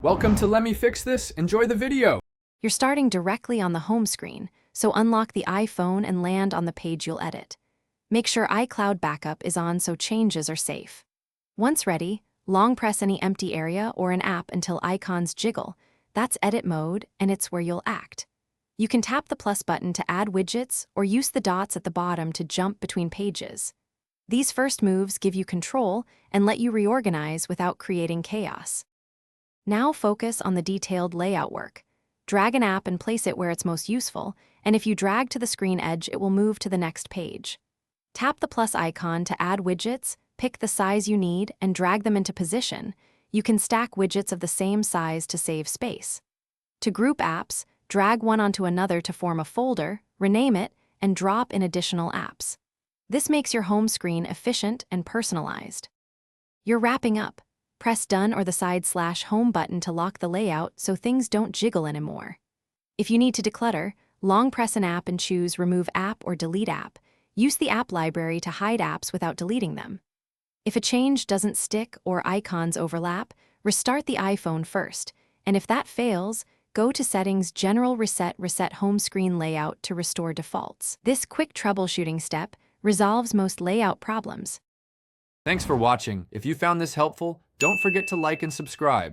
Welcome to Let Me Fix This. Enjoy the video. You're starting directly on the home screen, so unlock the iPhone and land on the page you'll edit. Make sure iCloud backup is on so changes are safe. Once ready, long press any empty area or an app until icons jiggle. That's edit mode, and it's where you'll act. You can tap the plus button to add widgets or use the dots at the bottom to jump between pages. These first moves give you control and let you reorganize without creating chaos. Now focus on the detailed layout work. Drag an app and place it where it's most useful, and if you drag to the screen edge, it will move to the next page. Tap the plus icon to add widgets, pick the size you need, and drag them into position. You can stack widgets of the same size to save space. To group apps, drag one onto another to form a folder, rename it, and drop in additional apps. This makes your home screen efficient and personalized. You're wrapping up. Press Done or the /home button to lock the layout so things don't jiggle anymore. If you need to declutter, long press an app and choose Remove App or Delete App. Use the app library to hide apps without deleting them. If a change doesn't stick or icons overlap, restart the iPhone first, and if that fails, go to Settings, General Reset Home Screen Layout to restore defaults. This quick troubleshooting step resolves most layout problems. Thanks for watching. If you found this helpful, don't forget to like and subscribe.